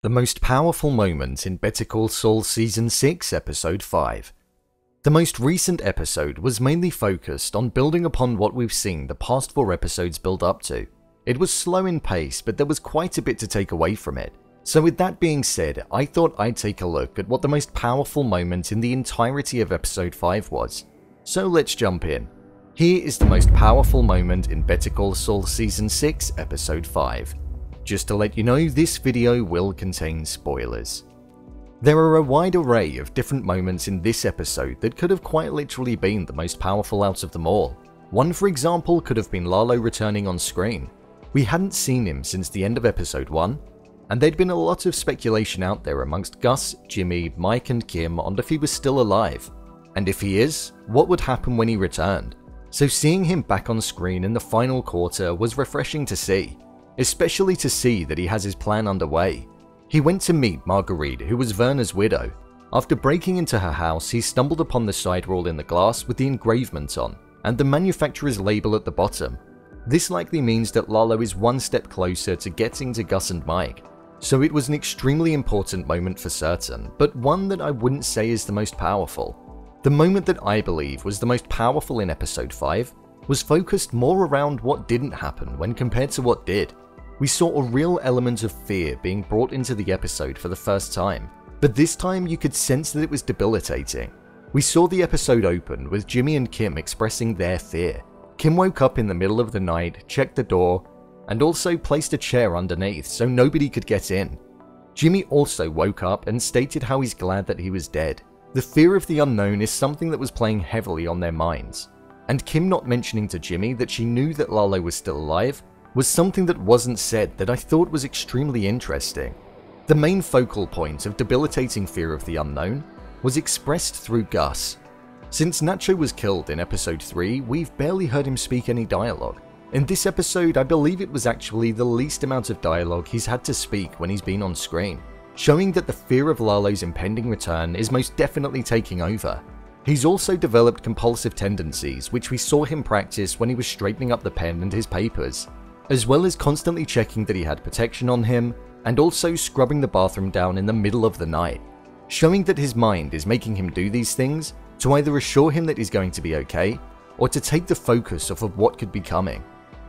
The most powerful moment in Better Call Saul Season 6, Episode 5. The most recent episode was mainly focused on building upon what we've seen the past 4 episodes build up to. It was slow in pace, but there was quite a bit to take away from it. So with that being said, I thought I'd take a look at what the most powerful moment in the entirety of Episode 5 was. So let's jump in. Here is the most powerful moment in Better Call Saul Season 6, Episode 5. Just to let you know, this video will contain spoilers. There are a wide array of different moments in this episode that could have quite literally been the most powerful out of them all. One, for example, could have been Lalo returning on screen. We hadn't seen him since the end of episode 1, and there'd been a lot of speculation out there amongst Gus, Jimmy, Mike and Kim on if he was still alive. And if he is, what would happen when he returned? So seeing him back on screen in the final quarter was refreshing to see. Especially to see that he has his plan underway. He went to meet Marguerite, who was Werner's widow. After breaking into her house, he stumbled upon the sidewall in the glass with the engravement on, and the manufacturer's label at the bottom. This likely means that Lalo is one step closer to getting to Gus and Mike, so it was an extremely important moment for certain, but one that I wouldn't say is the most powerful. The moment that I believe was the most powerful in episode 5 was focused more around what didn't happen when compared to what did. We saw a real element of fear being brought into the episode for the first time, but this time you could sense that it was debilitating. We saw the episode open with Jimmy and Kim expressing their fear. Kim woke up in the middle of the night, checked the door, and also placed a chair underneath so nobody could get in. Jimmy also woke up and stated how he's glad that he was dead. The fear of the unknown is something that was playing heavily on their minds, and Kim not mentioning to Jimmy that she knew that Lalo was still alive was something that wasn't said that I thought was extremely interesting. The main focal point of debilitating fear of the unknown was expressed through Gus. Since Nacho was killed in episode 3, we've barely heard him speak any dialogue. In this episode, I believe it was actually the least amount of dialogue he's had to speak when he's been on screen, showing that the fear of Lalo's impending return is most definitely taking over. He's also developed compulsive tendencies, which we saw him practice when he was straightening up the pen and his papers, as well as constantly checking that he had protection on him, and also scrubbing the bathroom down in the middle of the night, showing that his mind is making him do these things to either assure him that he's going to be okay, or to take the focus off of what could be coming.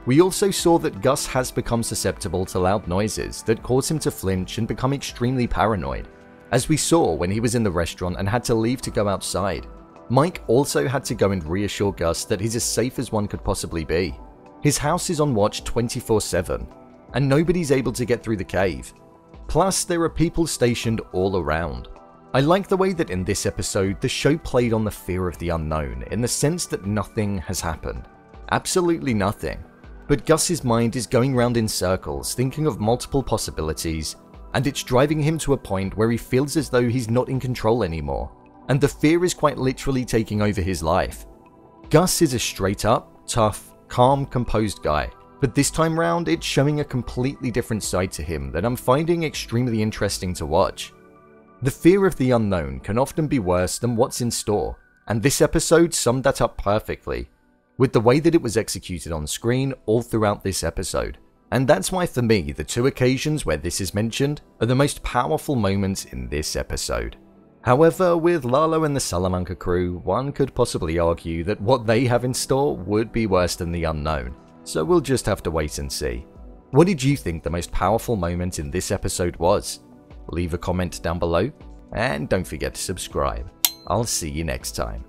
We also saw that Gus has become susceptible to loud noises that cause him to flinch and become extremely paranoid, as we saw when he was in the restaurant and had to leave to go outside. Mike also had to go and reassure Gus that he's as safe as one could possibly be. His house is on watch 24/7, and nobody's able to get through the cave. Plus, there are people stationed all around. I like the way that in this episode, the show played on the fear of the unknown in the sense that nothing has happened. Absolutely nothing. But Gus's mind is going round in circles, thinking of multiple possibilities, and it's driving him to a point where he feels as though he's not in control anymore, and the fear is quite literally taking over his life. Gus is a straight up, tough, calm, composed guy, but this time round it's showing a completely different side to him that I'm finding extremely interesting to watch. The fear of the unknown can often be worse than what's in store, and this episode summed that up perfectly, with the way that it was executed on screen all throughout this episode. And that's why for me, the 2 occasions where this is mentioned are the most powerful moments in this episode. However, with Lalo and the Salamanca crew, one could possibly argue that what they have in store would be worse than the unknown, so we'll just have to wait and see. What did you think the most powerful moment in this episode was? Leave a comment down below, and don't forget to subscribe. I'll see you next time.